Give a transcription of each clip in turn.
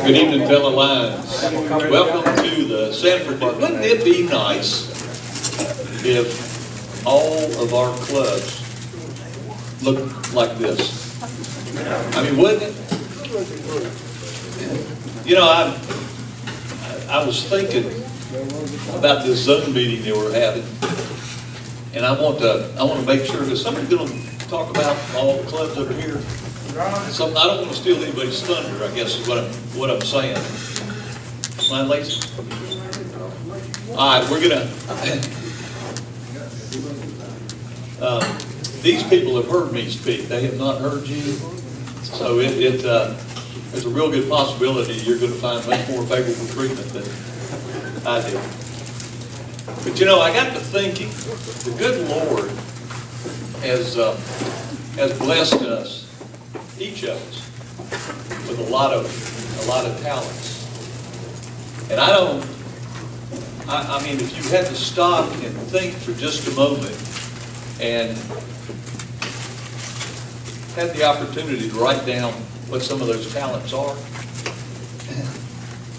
Good evening, fellow Lions. Welcome to the Sanford. Wouldn't it be nice if all of our clubs looked like this? I mean, wouldn't it? You know, I was thinking about this Zoom meeting that we're having, and I want to make sure that somebody's going to talk about all the clubs that are here. So I don't want to steal anybody's thunder, I guess is what I'm saying. Mind, Lacey? All right, we're gonna. These people have heard me speak. They have not heard you, so there's a real good possibility you're going to find much more favorable treatment than I did. But you know, I got to thinking, the good Lord has blessed us, each of us, with a lot of talents. And I mean, if you had to stop and think for just a moment and had the opportunity to write down what some of those talents are,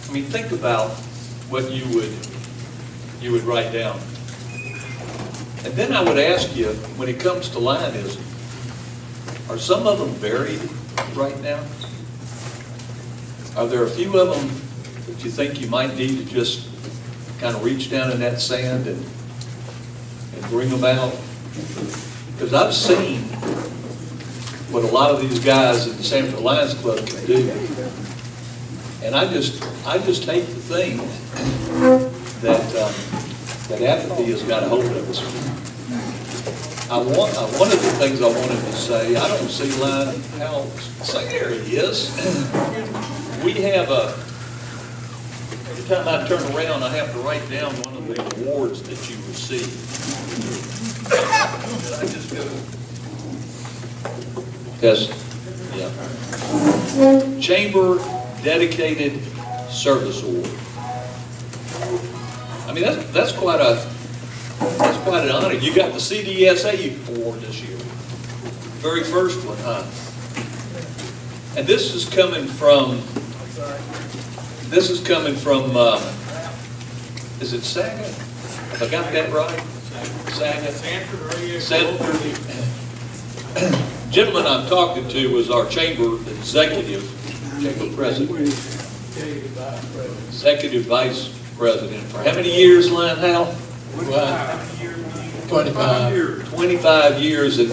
I mean, think about what you would write down. And then I would ask you, when it comes to lionism, are some of them buried right now? Are there a few of them that you think you might need to just kind of reach down in that sand and bring them out? Because I've seen what a lot of these guys at the Sanford Lions Club can do. And I just hate to think that apathy has got a hold of us. One of the things I wanted to say, I don't see Lion how. Say, there he is. We have every time I turn around, I have to write down one of the awards that you receive. Did I just go? Yes. Yeah. Chamber Dedicated Service Award. I mean, that's quite an honor. You got the CDSA award this year. Very first one, huh? And this is coming from, is it Saga? Have I got that right? Saga? Sanford. Gentleman I'm talking to was our chamber executive, chamber president. Executive vice president. For how many years, Lion Hal? 25 years. And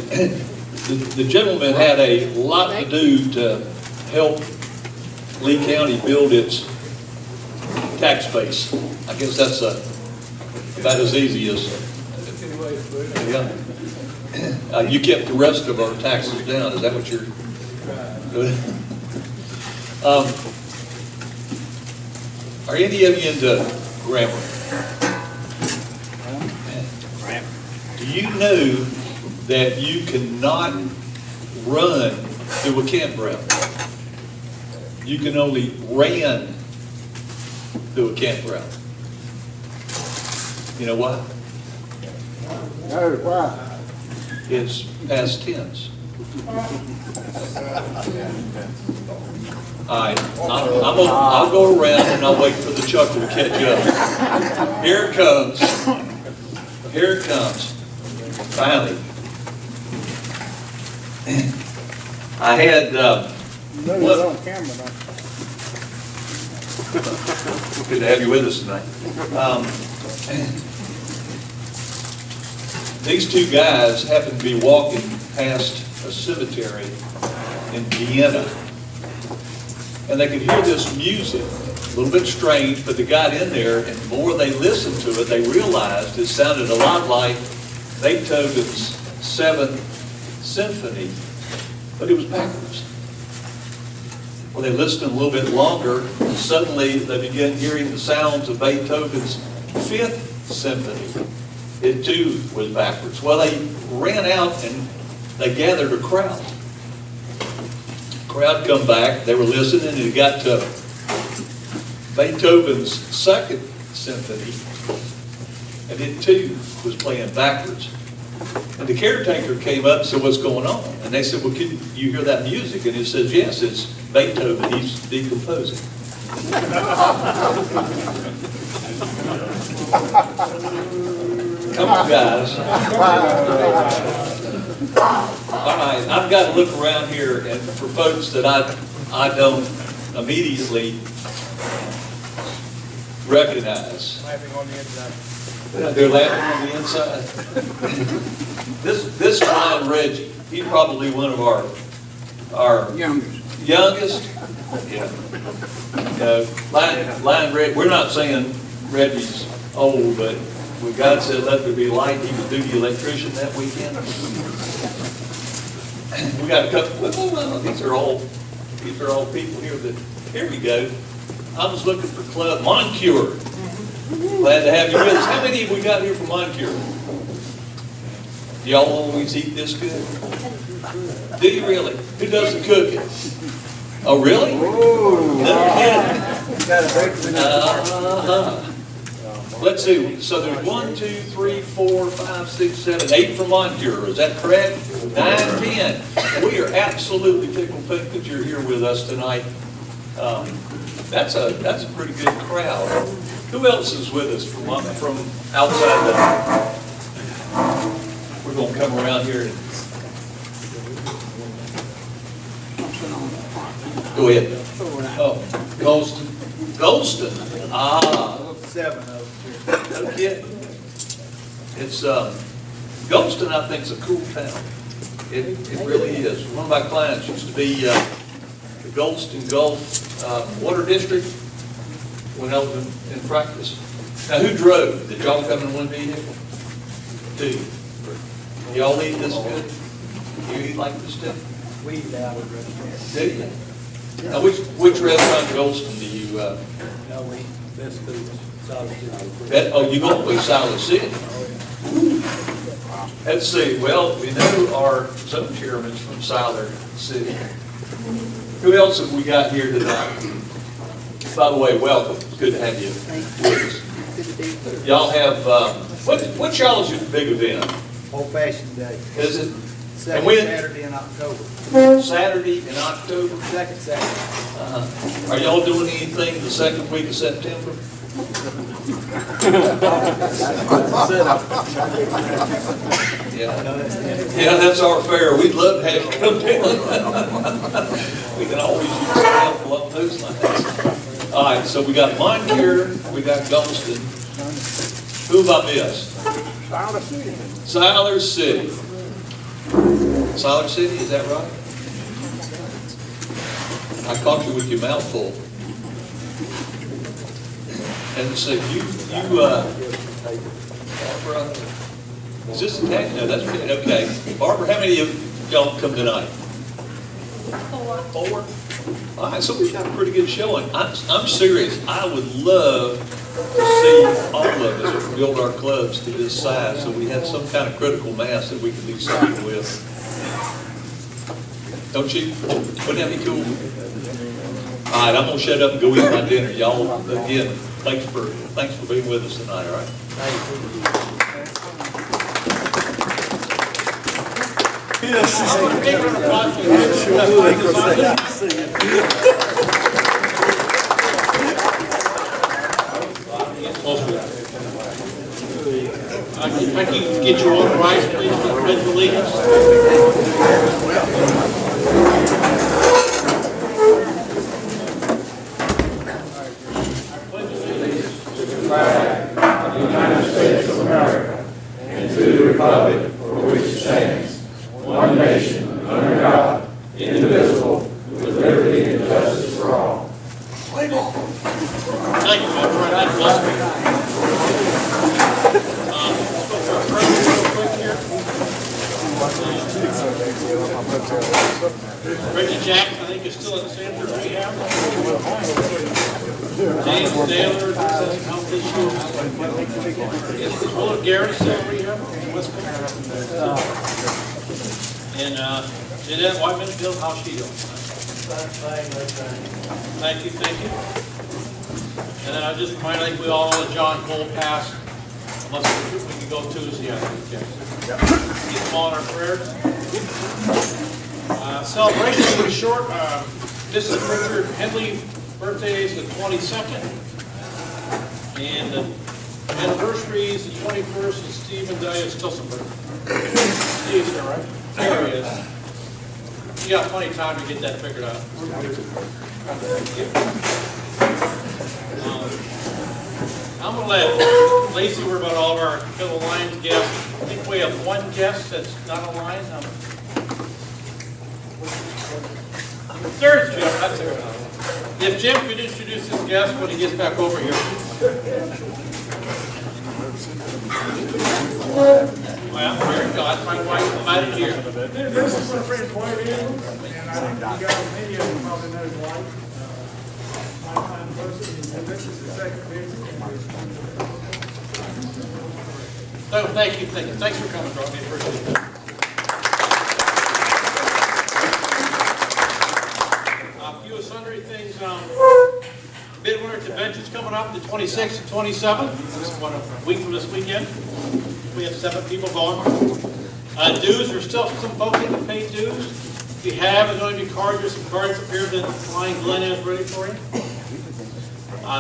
the gentleman had a lot to do to help Lee County build its tax base. I guess that's about as easy as, yeah. You kept the rest of our taxes down. Is that what you're doing? Are any of you into grammar? Do you know that you cannot run through a campground? You can only ran through a campground. You know why? No, why? It's past tense. All right, I'll go around and I'll wait for the chuckle to catch up. Here it comes. Here it comes. Finally. I had, Look on camera now. good to have you with us tonight. These two guys happened to be walking past a cemetery in Vienna, and they could hear this music, a little bit strange, but they got in there, and the more they listened to it, they realized it sounded a lot like Beethoven's 7th Symphony, but it was backwards. Well, they listened a little bit longer, and suddenly they began hearing the sounds of Beethoven's 5th Symphony. It too was backwards. Well, they ran out and they gathered a crowd. The crowd come back, they were listening, and it got to Beethoven's 2nd Symphony, and it too was playing backwards. And the caretaker came up and said, "What's going on?" And they said, "Well, can you hear that music?" And he says, "Yes, it's Beethoven, he's decomposing." Come on, guys. All right, I've got to look around here, and for folks that I don't immediately recognize. Laughing on the inside. They're laughing on the inside. This Lion Reggie, he's probably one of our youngest. Yeah. Lion Reggie, we're not saying Reggie's old, but when God said let there be light, he would do the electrician that weekend. We got a couple, well, these are all people here that, here we go. I was looking for Club Moncure. Glad to have you with us. How many have we got here from Moncure? Y'all always eat this good? Do you really? Who does the cooking? Oh, really? No kidding. Let's see. So there's 1, 2, 3, 4, 5, 6, 7, 8 from Moncure. Is that correct? 9, 10. We are absolutely tickled pink that you're here with us tonight. That's a pretty good crowd. Who else is with us from outside the? We're going to come around here and go ahead. Oh, Golston. Ah. 7 of No kidding. It's Golston, I think, is a cool town. It really is. One of my clients used to be the Golston Gulf Water District when I was in practice. Now, who drove? Did y'all come in one vehicle? 2. Y'all eat this good? You eat like this too? We eat out of the restaurant. Do you? Now, which restaurant in Golston do you? No, we best foods. Oh, you go to Silas City? Let's see. Well, we know our zone chairman's from Silas City. Who else have we got here tonight? By the way, welcome. It's good to have you with us. Y'all have, what y'all's your big event? Old Fashioned Day. Is it? Second when? Saturday in October. Saturday in October? Second Saturday. Are y'all doing anything the second week of September? Yeah, that's our fare. We'd love to have you come down. We can always use some help along those lines. All right, so we got Moncure, we got Golston. Who have I missed? Siler City. Siler City, is that right? I caught you with your mouth full. And so Barbara, is this a tag? No, that's good. Okay. Barbara, how many of y'all come tonight? 4. All right, so we got a pretty good showing. I'm serious. I would love to see all of us build our clubs to this size so we have some kind of critical mass that we can do something with. Don't you? Wouldn't that be cool? All right, I'm going to shut up and go eat my dinner. Y'all, again, thanks for being with us tonight, all right? Yes. I can get you all right, please, with the Pledge of Allegiance. United States of America and to the republic for which it stands, one nation, under God, indivisible, with liberty and justice for all. Thank you, Judge. Right, I'd bless me. Reggie Jackson, I think, is still at the Sanford rehab. James Naylor, health issues. Is Willard Garrett still at rehab? And Jeanette Whiteman, how's she doing? Thank you. And then I just remind, I think we all know that John Cole passed. Unless we can go Tuesday, I think. Keep them all in our prayers. Celebration will be short. Mrs. Richard Henley Birthday is the 22nd. And the anniversary is the 21st, and Steve and Diane Stilsenberg. Steve's there, right? There he is. You got plenty of time to get that figured out. I'm going to let Lacey worry about all of our fellow Lions guests. I think we have one guest that's not a Lion. There's Jim. That's it. If Jim could introduce his guest when he gets back over here. Well, here you go. That's my wife invited here. This is my friend Dwight in, and you guys, many of you probably know Dwight. My fine person, and this is the second visit. So thank you. Thanks for coming, Robbie. Appreciate it. A few sundry things. Midwinter Convention's coming up the 26th and 27th. This is a week from this weekend. We have 7 people going. Dues, there's still some folks that can pay dues. If you have, there's going to be cards. There's some cards up here that Lion Glenn has ready for you.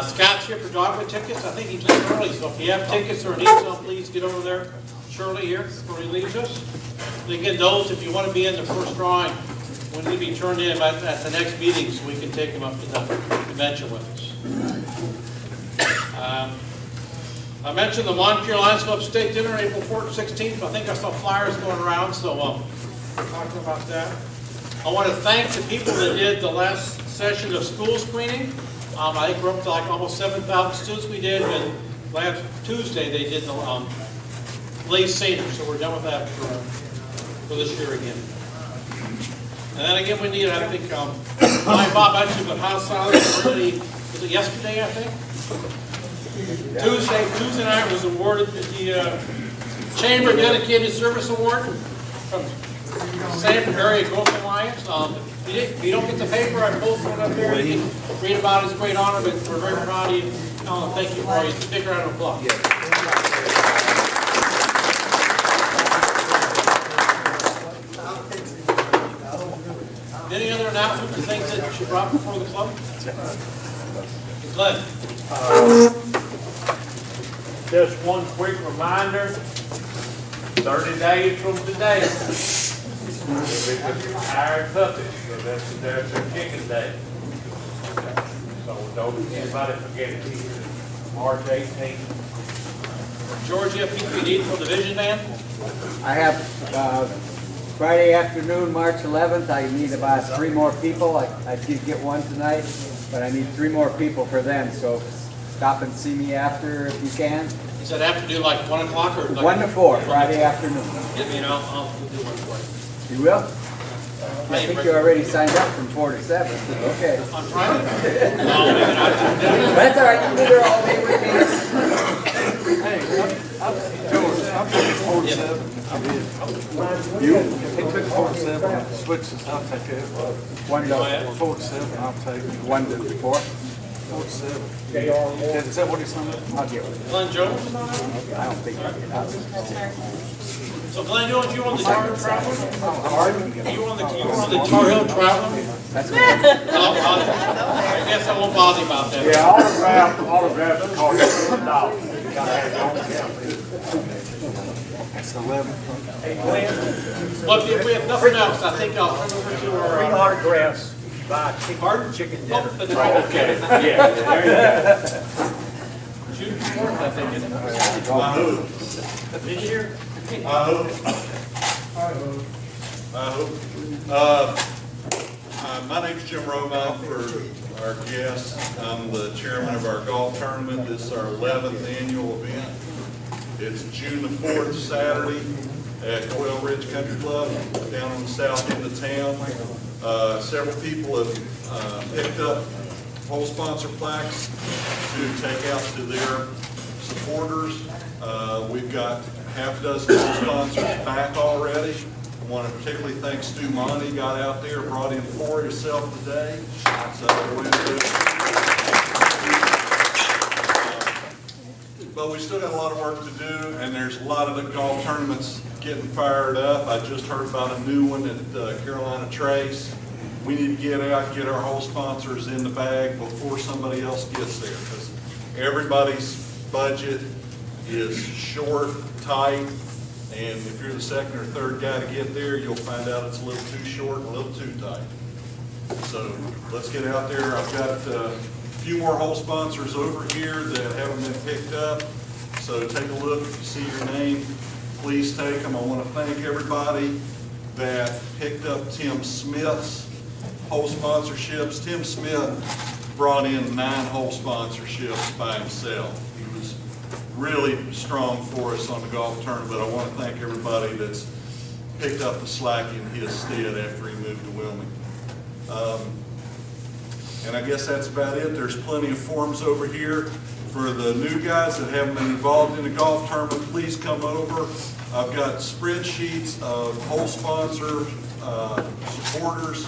Scott's here for dogwood tickets. I think he's leaving early, so if you have tickets or need some, please get over there. Shirley here before he leaves us. And again, those, if you want to be in the first drawing, we need to be turned in at the next meeting so we can take them up to the convention with us. I mentioned the Montpelier Lions Club State Dinner on April 4th and 16th. I think I saw flyers going around, so we're talking about that. I want to thank the people that did the last session of school screening. I think we're up to like almost 7,000 students we did, and last Tuesday they did the Blaze Senior, so we're done with that for this year again. And then again, we need, I think, Bob mentioned, but House Solid already, was it yesterday, I think? Tuesday night was awarded the Chamber Dedicated Service Award from Sanford Area Growth Alliance. If you don't get the paper, I posted it up there. You can read about it. It's a great honor, but we're very proud of you. Thank you for you. Big round of applause. Any other announcements or things that you brought before the club? Glenn. Just one quick reminder, 30 days from today, it's Iron Puppet, so that's their chicken day. So don't anybody forget it, March 18th. George, you have people you need for the Vision Band? I have Friday afternoon, March 11th. I need about 3 more people. I did get one tonight, but I need 3 more people for them. So stop and see me after if you can. Is that after do like 1 o'clock or? Like 1 to 4, Friday afternoon. Give me, I'll do one for you. You will? I think you already signed up from 4 to 7. Okay. On Friday? No, maybe not. That's all right. You can be there all day with me. George, I'm taking 4 to 7. I did. You? He took 4 to 7, switches, I'll take it. 1 to 4 to 7, I'll take it. 1 to 4. 4 to 7. Is that what he's saying? I'll get one. Glenn Jones? I don't think I'll get out. So Glenn Jones, you on the Tar Hill Traveler? Pardon? You on the Tar Hill Traveler? That's good. I guess I won't bother you about that. Yeah, autograph the card, $1. Gotta have it on account. That's 11. Well, if we have nothing else, I think I'll turn over to our. Autographs by chicken Oh, dinner. that's right. Okay, yeah, there you go. June 4th, I think, isn't it? This year? My name's Jim Romoff for our guests. I'm the chairman of our golf tournament. This is our 11th annual event. It's June the 4th, Saturday, at Quail Ridge Country Club, down on the south end of town. Several people have picked up hole sponsor plaques to take out to their supporters. We've got half a dozen hole sponsors back already. I want to particularly thank Stu Monty, got out there, brought in 4 himself today. So but we still got a lot of work to do, and there's a lot of the golf tournaments getting fired up. I just heard about a new one at Carolina Trace. we need to get out, get our whole sponsors in the bag before somebody else gets there, because everybody's budget is short, tight, and if you're the second or third guy to get there, you'll find out it's a little too short and a little too tight. So let's get out there. I've got a few more whole sponsors over here that haven't been picked up. So take a look. If you see your name, please take them. I want to thank everybody that picked up Tim Smith's whole sponsorships. Tim Smith brought in 9 whole sponsorships by himself. He was really strong for us on the golf tournament. I want to thank everybody that's picked up the slack in his stead after he moved to Wilmington. And I guess that's about it. There's plenty of forms over here for the new guys that haven't been involved in the golf tournament. Please come over. I've got spreadsheets of whole sponsor supporters,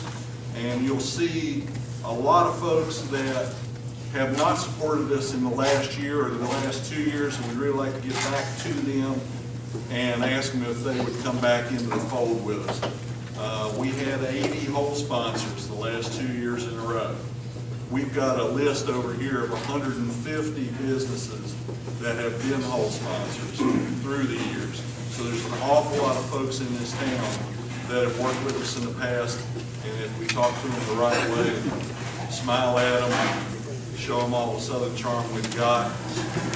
and you'll see a lot of folks that have not supported us in the last year or the last 2 years, and we'd really like to get back to them and ask them if they would come back into the fold with us. We had 80 whole sponsors the last 2 years in a row. We've got a list over here of 150 businesses that have been whole sponsors through the years. So there's an awful lot of folks in this town that have worked with us in the past, and if we talk to them the right way, smile at them, show them all the Southern charm we've got,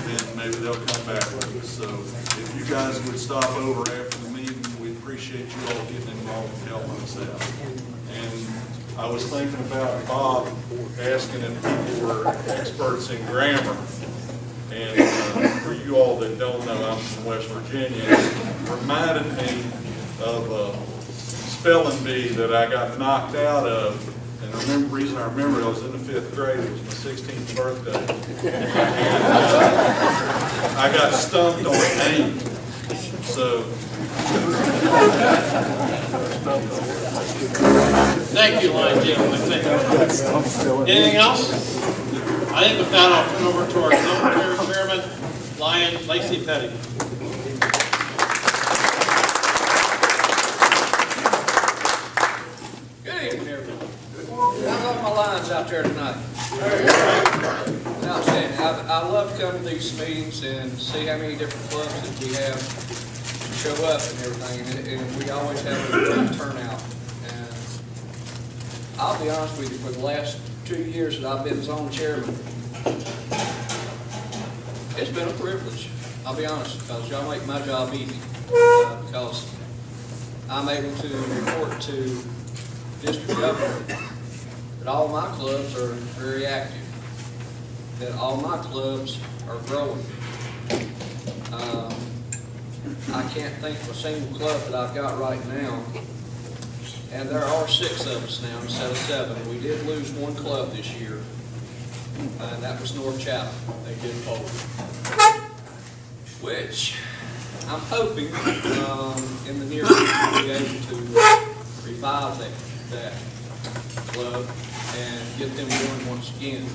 then maybe they'll come back with us. So if you guys would stop over after the meeting, we'd appreciate you all getting involved and helping us out. And I was thinking about Bob asking if people were experts in grammar. And for you all that don't know, I'm from West Virginia. It reminded me of a spelling bee that I got knocked out of. And the reason I remember it, I was in the 5th grade. It was my 16th birthday. And I got stumped on 8. So. Thank you, Lion gentlemen. Thank you. Anything else? I think with that, I'll turn over to our chairman, Lion Lacey Petty. Good evening, everyone. I love my Lions out there tonight. Outstanding. I love to come to these meetings and see how many different clubs that we have show up and everything, and we always have a good turnout. And I'll be honest with you, for the last 2 years that I've been zone chairman, it's been a privilege. I'll be honest, because y'all make my job easy. Because I'm able to report to district governor that all my clubs are very active, that all my clubs are growing. I can't think of a single club that I've got right now, and there are 6 of us now instead of 7. We did lose 1 club this year, and that was North Chapel. They did fold, which I'm hoping in the near future we'll be able to revive that club and get them going once again,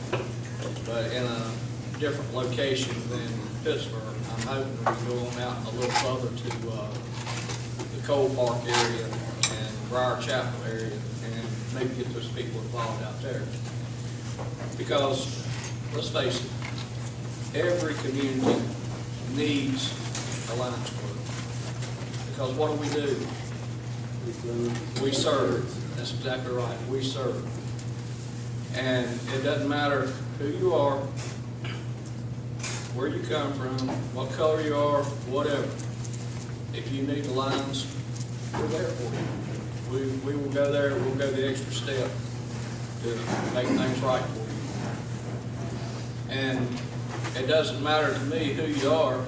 but in a different location than Pittsburgh. I'm hoping we go on out a little further to the Cole Park area and Briar Chapel area and maybe get those people involved out there. Because, let's face it, every community needs a Lions Club. Because what do? We serve. That's exactly right. We serve. And it doesn't matter who you are, where you come from, what color you are, whatever. If you need the Lions, we're there for you. We will go there, we'll go the extra step to make things right for you. And it doesn't matter to me who you are,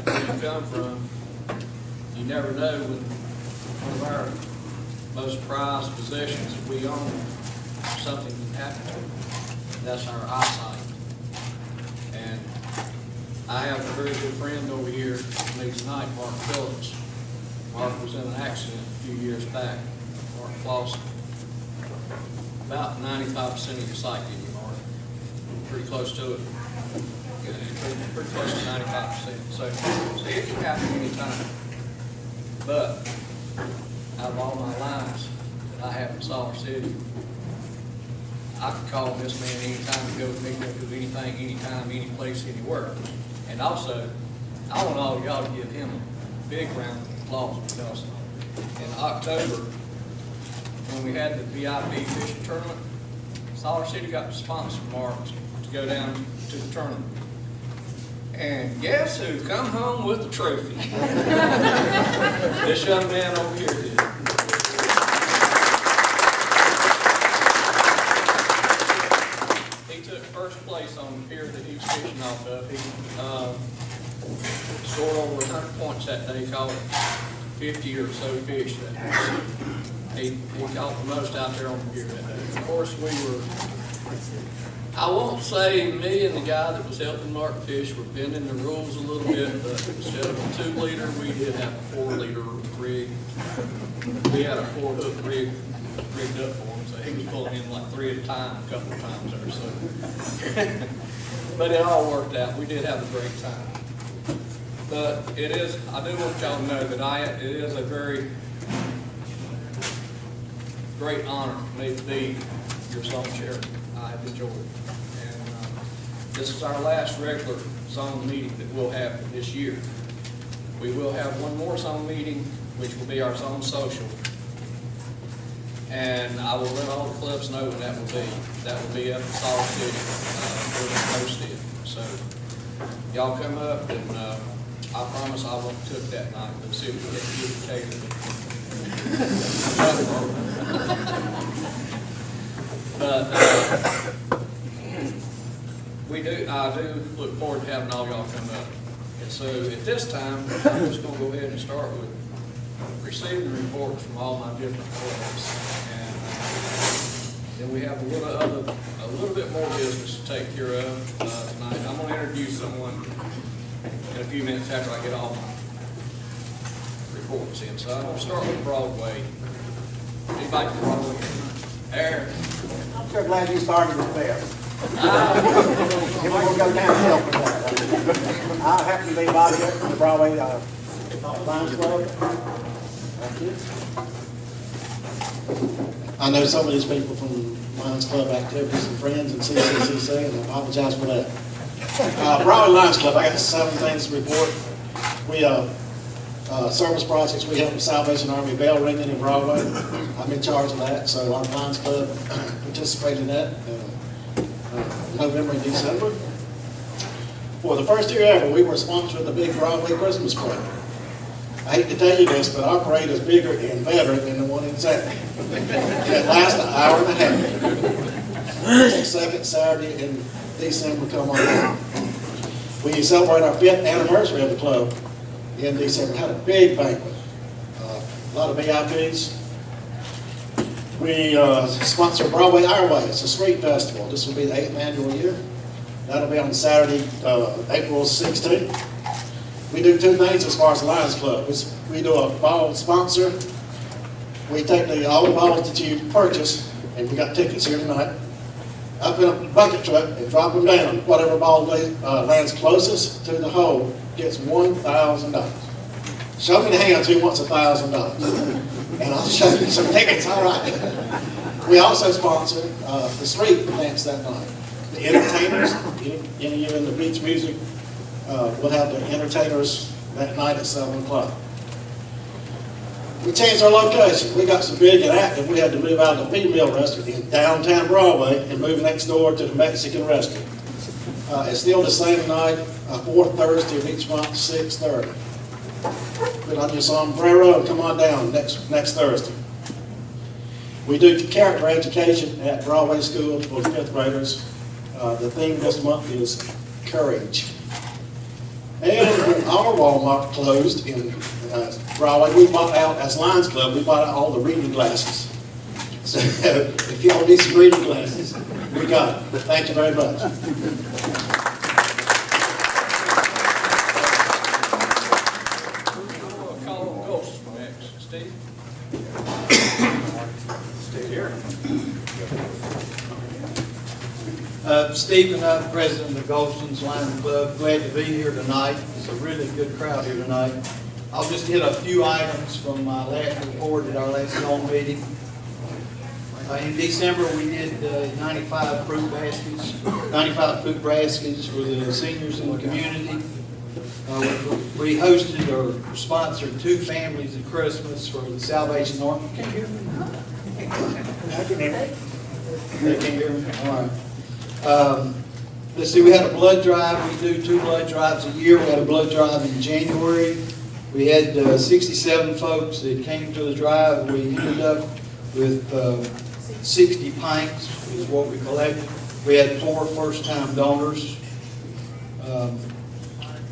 where you come from. You never know when one of our most prized possessions that we own, something can happen to it. That's our eyesight. And I have a very good friend over here with me tonight, Mark Phillips. Mark was in an accident a few years back. Mark lost about 95% of your sight, didn't you, Mark? Pretty close to it. Yeah, pretty close to 95%. So it can happen anytime. But out of all my lives that I have in Salt City, I can call this man anytime to go with me, to do anything, anytime, any place, anywhere. And also, I want all y'all to give him a big round of applause because in October, when we had the VIP fishing tournament, Salt City got the sponsor marks to go down to the tournament. And guess who come home with the trophy? This young man over here did. He took first place on the pier that he was fishing off of. He scored over 100 points that day, caught 50 or so fish that day. He caught the most out there on the pier that day. Of course, we were, I won't say me and the guy that was helping Mark fish were bending the rules a little bit, but instead of a 2-liter, we did have a 4-liter rig. We had a 4-hook rig rigged up for him, so he was pulling in like 3 at a time, a couple of times or so. But it all worked out. We did have a great time. But it is, I do want y'all to know that it is a very great honor for me to be your zone chairman. I have enjoyed it. And this is our last regular zone meeting that we'll have this year. We will have one more zone meeting, which will be our zone social. And I will let all the clubs know when that will be. That will be up in Salt City, where we posted. So y'all come up and I promise I won't cook that night. Let's see if we can get catered. But I do look forward to having all y'all come up. And so at this time, I'm just going to go ahead and start with receiving reports from all my different clubs. And then we have a little bit more business to take care of tonight. I'm going to introduce someone in a few minutes after I get all my reports in. So I'm going to start with Broadway. Anybody from Broadway? Aaron. I'm so glad you started with that. It won't go downhill for that. I happen to be Bobby from the Broadway Lions Club. Thank you. I know some of these people from Lions Club activities and friends and CCCC, and I apologize for that. Broadway Lions Club, I got 7 things to report. We service projects, we help the Salvation Army bell ringing in Broadway. I'm in charge of that, so our Lions Club participated in that November and December. For the first year ever, we were sponsored the big Broadway Christmas parade. I hate to tell you this, but our parade is bigger and better than the one in Saturday. It lasts an hour and a half. The second Saturday in December come on. We celebrate our 5th anniversary of the club in December. We had a big banquet, a lot of VIPs. We sponsor Broadway Our Way. It's a street festival. This will be the 8th annual year. That'll be on Saturday, April 16th. We do 2 things as far as the Lions Club. We do a ball sponsor. We take all the balls that you purchase, and we got tickets here tonight, up in a bucket truck and drop them down. Whatever ball lands closest to the hole gets $1,000. Show me the hands who wants $1,000. And I'll show you some tickets, all right. We also sponsor the street dance that night. The entertainers, any of you in the beach music, we'll have the entertainers that night at 7 o'clock. We changed our location. We got so big and active, we had to move out of the female restaurant in downtown Broadway and move next door to the Mexican restaurant. It's still the same night, 4th Thursday of each month, 6:30. Put on your sombrero and come on down next Thursday. We do character education at Broadway School for 5th graders. The theme this month is courage. And when our Walmart closed in Broadway, we bought out, as Lions Club, we bought out all the reading glasses. So if y'all need some reading glasses, we got it. Thank you very much. Steve and I, the president of the Golston's Lions Club, glad to be here tonight. It's a really good crowd here tonight. I'll just hit a few items from my last report at our last zone meeting. In December, we did 95 fruit baskets, 95 food baskets for the seniors in the community. We hosted or sponsored 2 families at Christmas for the Salvation Army. Can you hear me? I can hear you. They can't hear me? All right. Let's see, we had a blood drive. We do 2 blood drives a year. We had a blood drive in January. We had 67 folks that came to the drive. We ended up with 60 pints is what we collected. We had 4 first-time donors.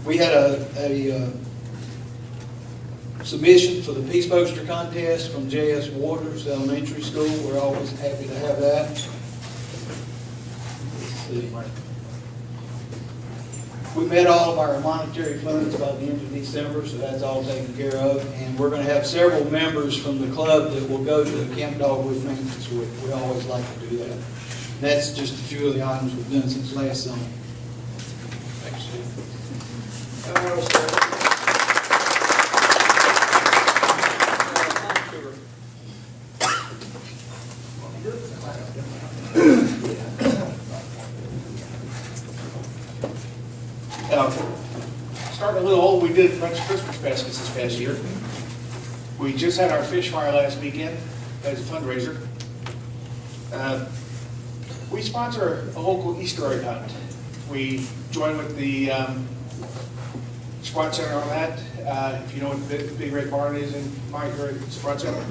We had a submission for the Peace Poster Contest from J.S. Waters Elementary School. We're always happy to have that. Let's see. We met all of our monetary funds by the end of December, so that's all taken care of. And we're going to have several members from the club that will go to the Camp Dogwood Maintenance Week. We always like to do that. And that's just a few of the items we've done since last summer. Thanks, Steve. Starting a little old, we did a bunch of Christmas baskets this past year. We just had our fish fire last weekend as a fundraiser. We sponsor a local Easter egg hunt. We join with the Sprott Center on that. If you know what the Big Red Barn is in my area, it's Sprott Center.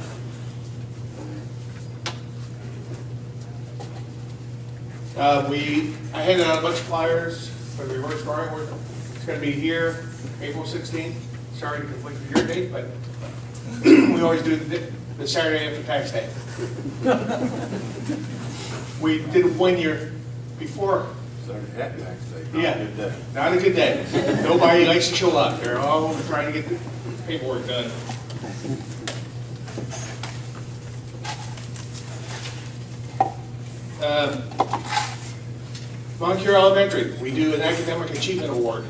I handed out a bunch of flyers for the reverse barn. It's going to be here April 16th. Sorry to conflict with your date, but we always do the Saturday after tax day. We did it 1 year before. Saturday after tax day. Yeah, not a good day. Nobody likes to show up. They're all trying to get the paperwork done. Moncure Elementary, we do an academic achievement award.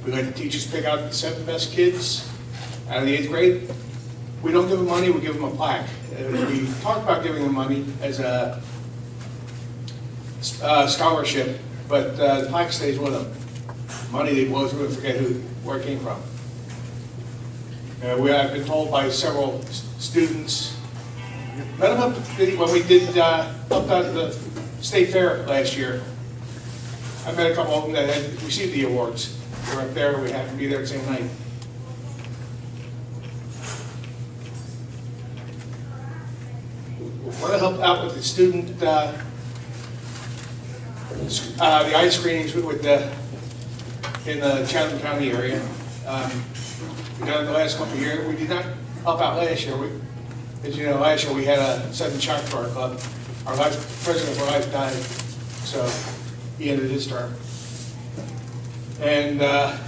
We let the teachers pick out the 7 best kids out of the 8th grade. We don't give them money, we give them a plaque. We talk about giving them money as a scholarship, but the plaque stays with them. Money they blow through and forget where it came from. I've been told by several students, met them up when we did up at the state fair last year. I met a couple of them that had received the awards. They were up there, we happened to be there the same night. We want to help out with the student, the eye screenings with in the Chatham County area. We done it the last couple of years. We did not help out last year. As you know, last year we had a sudden shock to our club. Our president of our life died, so he ended his term. And I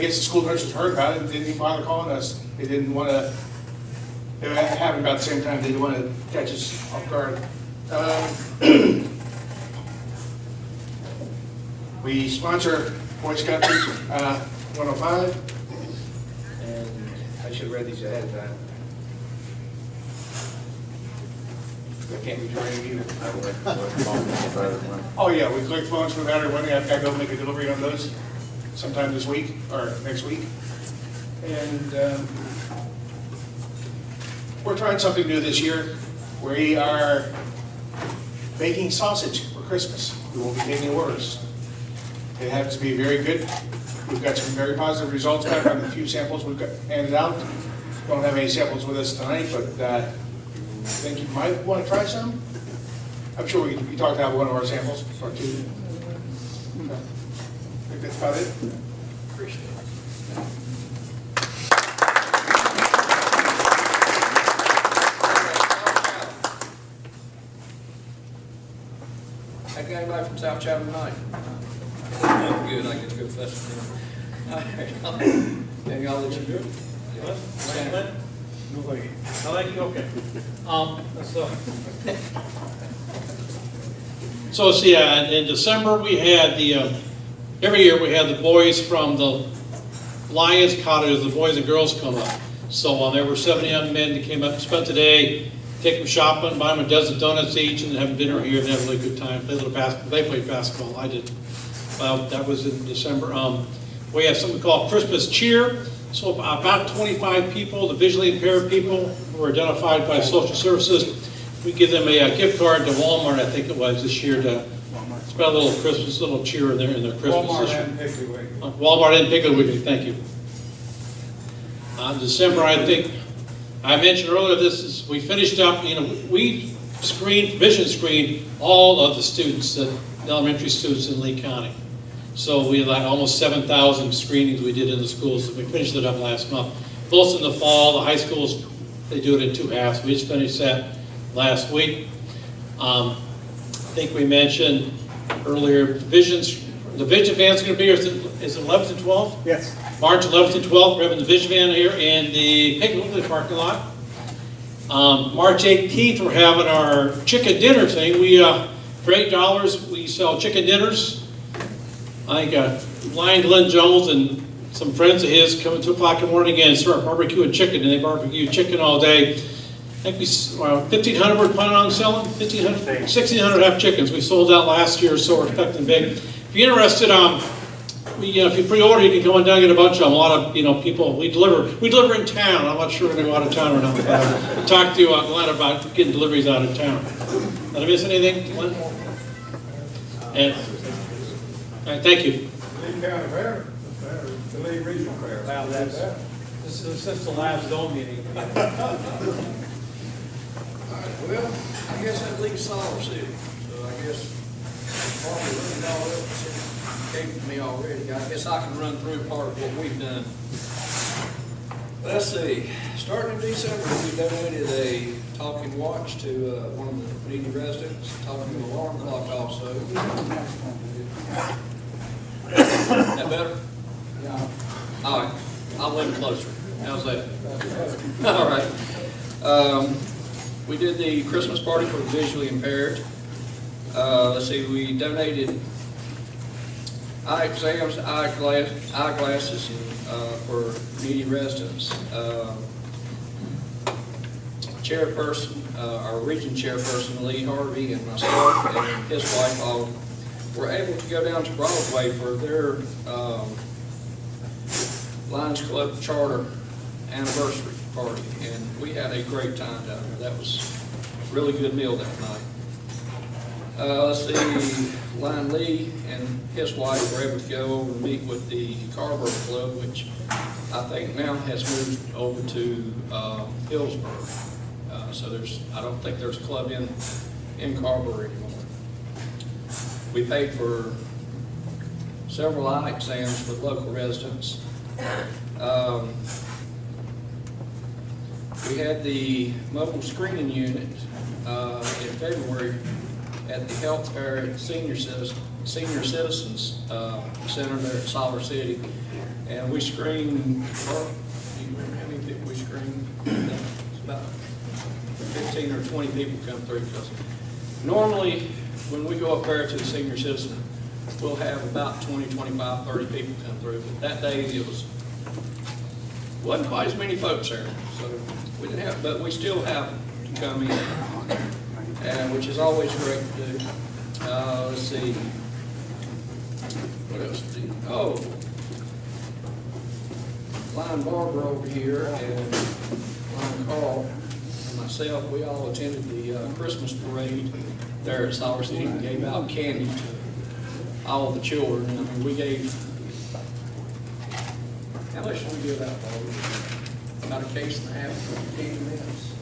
guess the school nurses heard about it and didn't even bother calling us. They didn't want to, it happened about the same time, they didn't want to catch us off guard. We sponsor Boy Scout Troop 105, and I should have read these ahead of time. I can't be joining either. Oh yeah, we collect phones from Battery Money. I've got to go make a delivery on those sometime this week or next week. And we're trying something new this year. We are baking sausage for Christmas. We won't be taking orders. It happens to be very good. We've got some very positive results back on the few samples we've got handed out. Don't have any samples with us tonight, but I think you might want to try some. I'm sure we talked about one of our samples or 2. I think that's about it. Appreciate it. I got anybody from South Chatham tonight? Good, I get to go festival. All right, and y'all let you do it? No, thank you. No, thank you, okay. So see, in December, we had every year we had the boys from the Lions Cottage, the boys and girls come up. So there were 7 young men that came up and spent the day take them shopping, buy them a dozen donuts each, and have dinner here, and have a really good time, play a little basketball. They played basketball, I did. That was in December. We have something called Christmas Cheer. So about 25 people, the visually impaired people who were identified by social services, we give them a gift card to Walmart, I think it was this year, to spread a little Christmas, little cheer in their Christmas this year. Walmart and Piggly Wiggly, thank you. December, I think, I mentioned earlier, we finished up, we vision screened all of the students, the elementary students in Lee County. So we had like almost 7,000 screenings we did in the schools. We finished it up last month. Both in the fall, the high schools, they do it in 2 halves. We just finished that last week. I think we mentioned earlier, the vision van's going to be here, is it 11th and 12th? Yes. March 11th and 12th, we're having the vision van here in the Piggly Wiggly parking lot. March 18th, we're having our chicken dinner thing. For $8, we sell chicken dinners. I think Lion Glenn Jones and some friends of his come at 2 o'clock in the morning and start barbecuing chicken, and they barbecue chicken all day. I think 1,500 we're planning on selling, 1,600 half chickens. We sold out last year, so we're expecting big. If you're interested, if you pre-order, you can come on down and get a bunch of them. A lot of people, we deliver in town. I'm not sure we're going to go out of town or not. We'll talk to Glenn about getting deliveries out of town. Did I miss anything, Glenn? And, all right, thank you. Lee County Fair, the Lee Regional Fair. Wow, this is since the last zone meeting. Well, I guess that leaves Salt City, so I guess probably looking all up came to me already. I guess I can run through part of what we've done. Let's see, starting in December, we donated a talking watch to one of the needy residents, talking alarm clock also. That better? Yeah. All right, I'll lean closer. How's that? All right. We did the Christmas party for the visually impaired. Let's see, we donated eye exams, eyeglasses for needy residents. Chairperson, our region chairperson, Lee Harvey, and myself and his wife all were able to go down to Broadway for their Lions Club charter anniversary party, and we had a great time down there. That was a really good meal that night. Let's see, Lion Lee and his wife were able to go over and meet with the Carver Club, which I think now has moved over to Hillsborough. So I don't think there's a club in Carver anymore. We paid for several eye exams with local residents. We had the mobile screening unit in February at the health fair at Senior Citizens Center there at Solar City, and we screened. Do you remember how many people we screened? It's about 15 or 20 people come through. Because normally, when we go up there to the Senior Citizen, we'll have about 20, 25, 30 people come through. But that day it wasn't quite as many folks there, so we didn't have. But we still have to come in, which is always great to do. Let's see. What else? Lion Barber over here and Lion Carl and myself, we all attended the Christmas parade there at Solar City and gave out candy to all of the children. I mean, we gave, how much did we give out, Bob? About a case and a half of candy mints.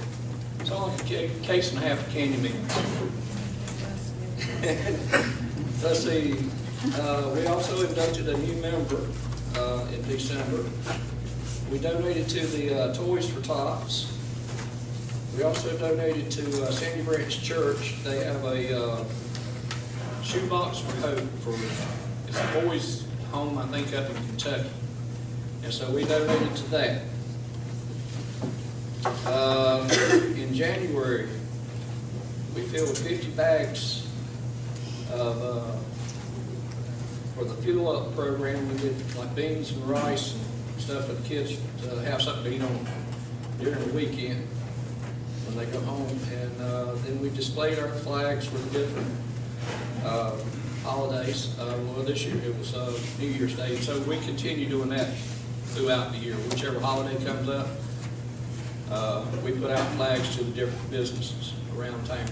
It's all like a case and a half of candy mints. Let's see, we also inducted a new member in December. We donated to the Toys for Tots. We also donated to Sandy Branch Church. They have a shoebox for hope it's a boys' home, I think, up in Kentucky. And so we donated to that. In January, we filled 50 bags of, for the fuel up program. We did like beans and rice and stuff for the kids to have something to eat on during the weekend. when they come home. And then we displayed our flags for the different holidays. Well, this year it was New Year's Day, so we continue doing that throughout the year. Whichever holiday comes up, we put out flags to the different businesses around town.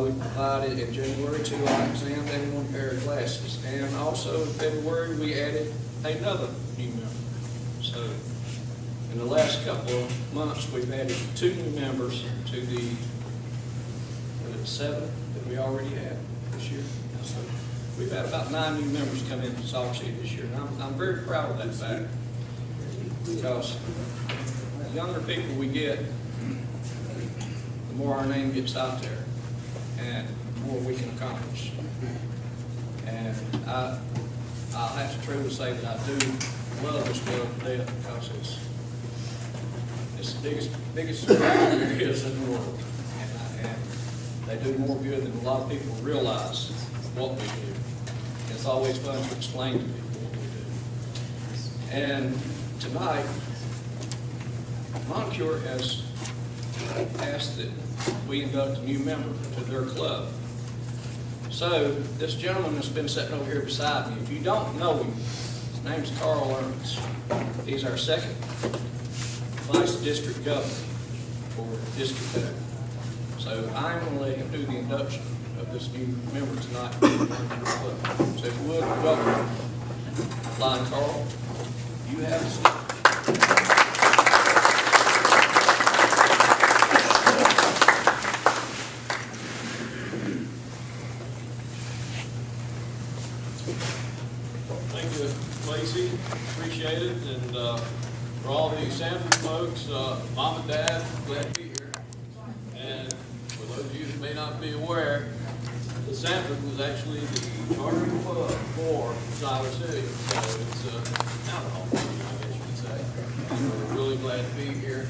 We provided in January 2 eye exams and 1 pair of glasses. And also in February, we added another new member. So in the last couple of months, we've added 2 new members to the 7 that we already had this year. So we've had about 9 new members come into Salt City this year. And I'm very proud of that fact, because the younger people we get, the more our name gets out there and the more we can accomplish. And I'll have to truly say that I do love this club to death, because it's the biggest club there is in the world. And they do more good than a lot of people realize what we do. It's always fun to explain to people what we do. And tonight, Moncure has asked that we induct a new member to their club. So this gentleman that's been sitting over here beside me, if you don't know him, his name's Carl Ernst. He's our second vice district governor for District 2. So I'm going to let him do the induction of this new member tonight to the club. So if you would, welcome Lion Carl. You have a seat. Thank you, Lacey. Appreciate it. And for all the Sanford folks, Mom and Dad, glad to be here. And for those of you who may not be aware, the Sanford was actually the chartering club for Siler City. So it's now the home team, I guess you could say. And we're really glad to be here.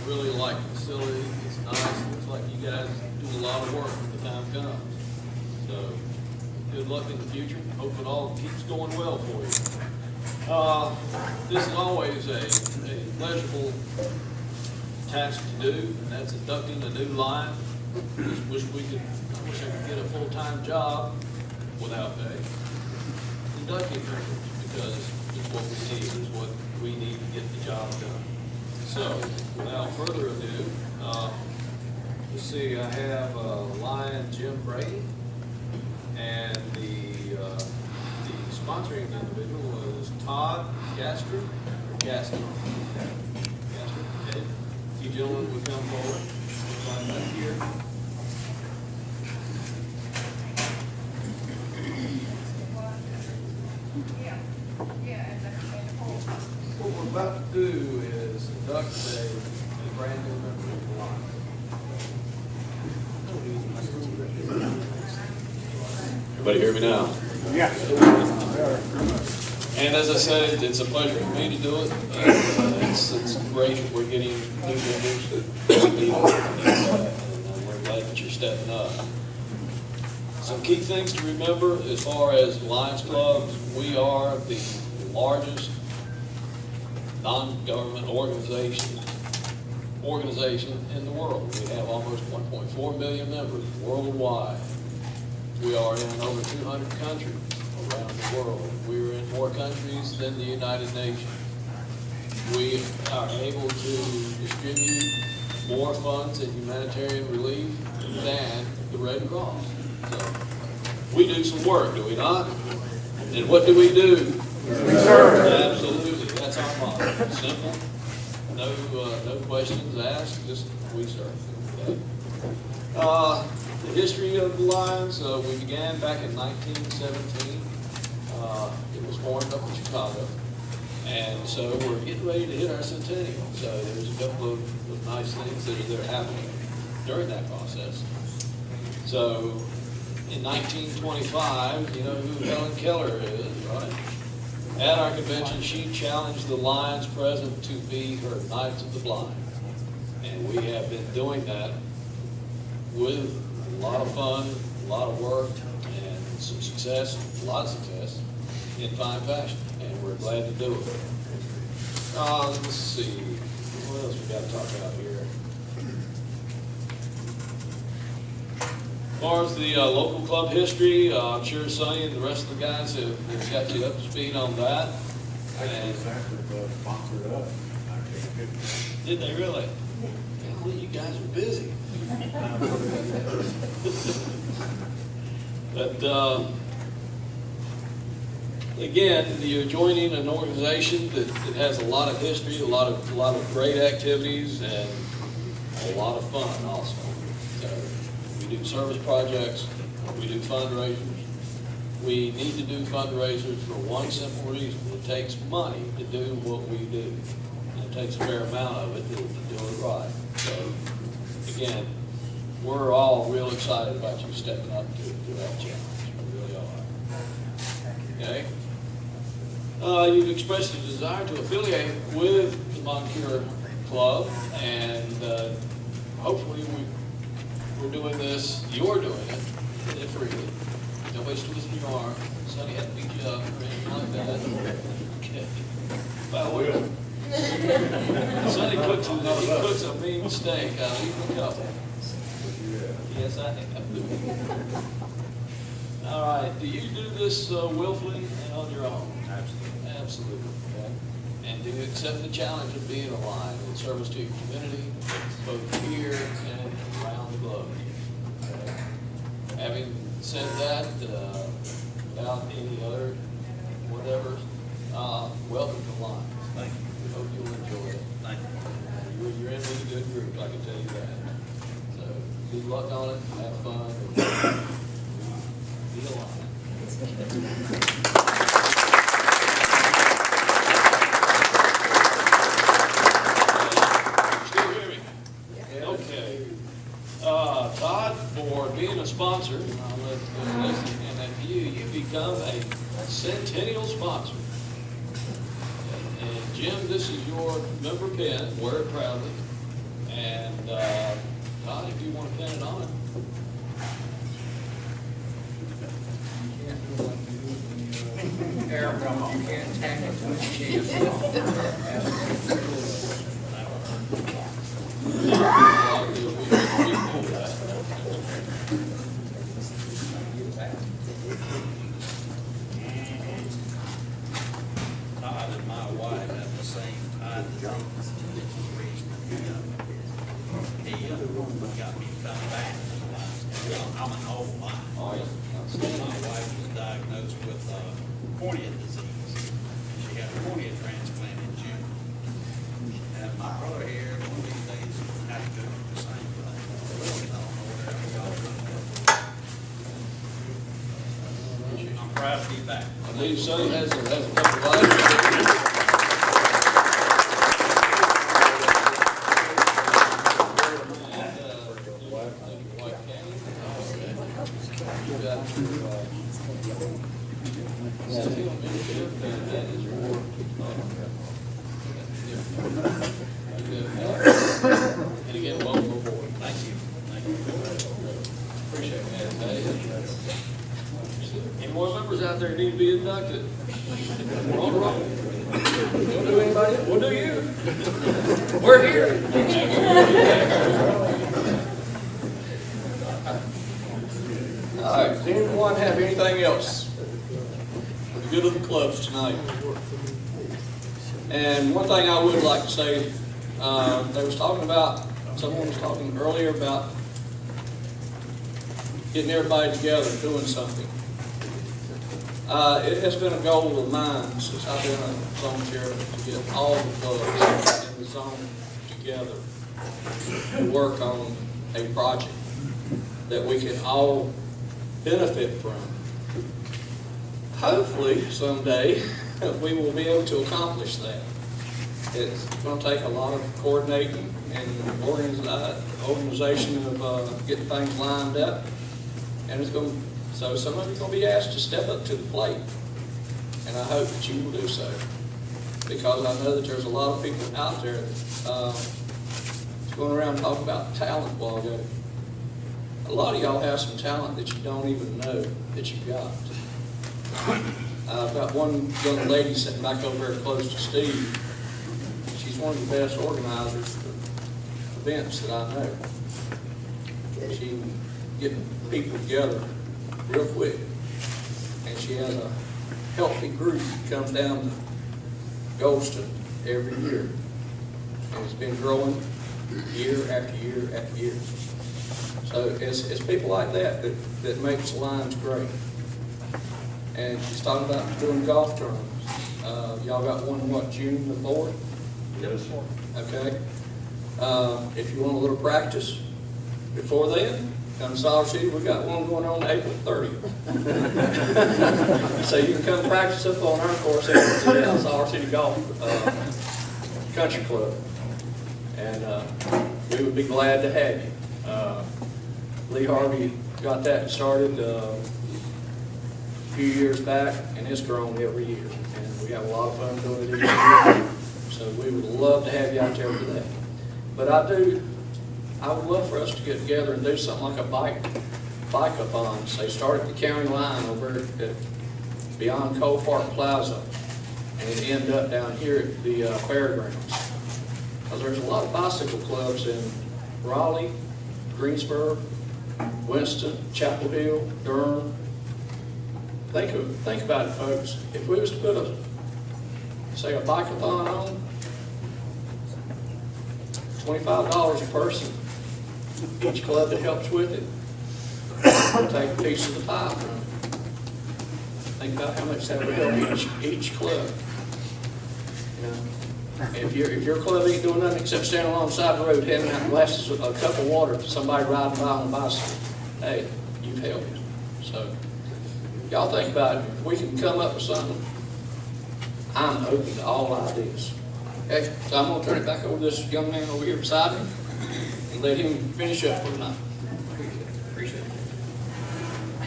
Really like the facility. It's nice. Looks like you guys do a lot of work when the time comes. So good luck in the future. Hope it all keeps going well for you. This is always a pleasurable task to do, and that's inducting a new lion. I wish I could get a full-time job without pay. Inducting members, because it's what we need, it's what we need to get the job done. So, without further ado, let's see, I have Lion Jim Brady, and the sponsoring individual is Todd Gaster. Gaster. Okay. You gentlemen would come forward. Right back here. What we're about to do is induct a brand new member of the line. Everybody hear me now? Yeah. And as I said, it's a pleasure for me to do it. It's great that we're getting new members. And we're glad that you're stepping up. Some key things to remember as far as Lions Clubs: we are the largest non-government organization in the world. We have almost 1.4 million members worldwide. We are in over 200 countries around the world. We're in more countries than the United Nations. We are able to distribute more funds in humanitarian relief than the Red Cross. So we do some work, do we not? And what do we do? We serve. Absolutely. That's our motto. Simple. No questions asked. Just we serve. Okay? The history of the Lions, we began back in 1917. It was formed up in Chicago. And so we're getting ready to hit our centennial. So there's a couple of nice things that are happening during that process. So in 1925, you know who Helen Keller is, right? At our convention, she challenged the Lions present to be her Knights of the Blind. And we have been doing that with a lot of fun, a lot of work, and some success, a lot of success, in fine fashion. And we're glad to do it. Let's see, what else we got to talk about here? far as the local club history, I'm sure Sonny and the rest of the guys have got you up to speed on that. And Sponsored us. did they really? Golly, you guys are busy. But again, you're joining an organization that has a lot of history, a lot of great activities, and a lot of fun also. So we do service projects, we do fundraisers. We need to do fundraisers for one simple reason: it takes money to do what we do. And it takes a fair amount of it to do it right. So again, we're all real excited about you stepping up to that challenge. We really are. Okay? You've expressed a desire to affiliate with the Moncure Club, and hopefully we're doing this, you're doing it freely. Nobody's twisting your arm. Sonny hadn't beat you up or anything like that. Okay. By the way, Sonny cooks a mean steak. I'll eat a couple. Yes, I have. All right. Do you do this willfully and on your own? Absolutely. Absolutely. Okay. And do you accept the challenge of being a Lion in service to your community, both here and around the globe? Okay. Having said that, without any other whatever, welcome to Lions. Thank you. We hope you'll enjoy it. Thank you. You're in with a good group, I can tell you that. So good luck on it. Have fun. Be a Lion. Still hear me? Okay. Todd, for being a sponsor, I'll let you listen, and then you become a centennial sponsor. And Jim, this is your member pin. Wear it proudly. And Todd, if you want to pin it on. You can't tack it to his chest. Todd and my wife have the same tie to me. He got me come back. I'm an old Lion. Oh, yeah. My wife was diagnosed with cornea disease. She had a cornea transplant in June. And my brother here, one of these days, is going to have to do the same thing. I don't know where I'm proud to be back. I believe Sonny has a couple of items. And again, welcome aboard. Thank you. Thank you. Appreciate that. Any more members out there need to be inducted? We're on the roll. Don't do anybody else. We'll do you. We're here. All right, does anyone have anything else for the good of the clubs tonight? And one thing I would like to say, someone was talking earlier about getting everybody together, doing something. It has been a goal of mine since I've been a zone chairman to get all the clubs in the zone together to work on a project that we can all benefit from. Hopefully, someday, we will be able to accomplish that. It's going to take a lot of coordinating and organization of getting things lined up, and so some of you are going to be asked to step up to the plate, and I hope that you will do so, because I know that there's a lot of people out there that's going around talking about talent while ago. A lot of y'all have some talent that you don't even know that you've got. I've got one young lady sitting back over there close to Steve. She's one of the best organizers for events that I know. getting people together real quick. And she has a healthy group that comes down to Goldston every year. And it's been growing year after year after year. So it's people like that makes the Lions great. And she's talking about doing golf tournaments. Y'all got one, what, June the 4th? Yes, sir. Okay. If you want a little practice before then, come to Solid City. We got one going on April 30th. So you can come practice up on our course at Solid City Golf Country Club. And we would be glad to have you. Lee Harvey got that started a few years back, and it's grown every year. And we have a lot of fun doing it each year. So we would love to have you out there for that. But I would love for us to get together and do something like a bike-a-thon. They start at the county line over at beyond Cole Park Plaza, and it end up down here at the fairgrounds. Because there's a lot of bicycle clubs in Raleigh, Greensboro, Winston, Chapel Hill, Durham. Think about it, folks. If we was to put a bike-a-thon on, $25 a person. Each club that helps with it will take a piece of the pie from it. Think about how much that would help each club. You know, if your club ain't doing nothing except standing alongside the road handing out glasses of a cup of water to somebody riding by on a bicycle, hey, you've helped. So y'all think about it. If we can come up with something, I'm open to all ideas. Okay, so I'm going to turn it back over to this young man over here beside me and let him finish up for tonight. Appreciate it.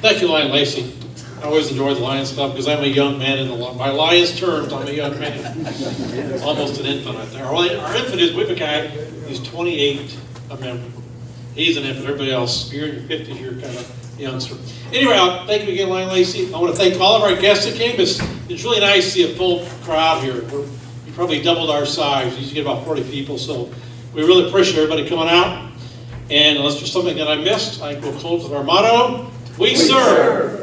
Thank you, Lion Lacey. I always enjoy the Lions Club because I'm a young man in the by Lions terms. I'm a young man, almost an infant right there. Our infant is we have a guy. He's 28, a member. He's an infant. Everybody else, you're in your 50s, you're kind of a youngster. Anyway, thank you again, Lion Lacey. I want to thank all of our guests that came. It's really nice to see a full crowd here. We probably doubled our size. We used to get about 40 people, so we really appreciate everybody coming out. And unless there's something that I missed, I will close with our motto: We serve.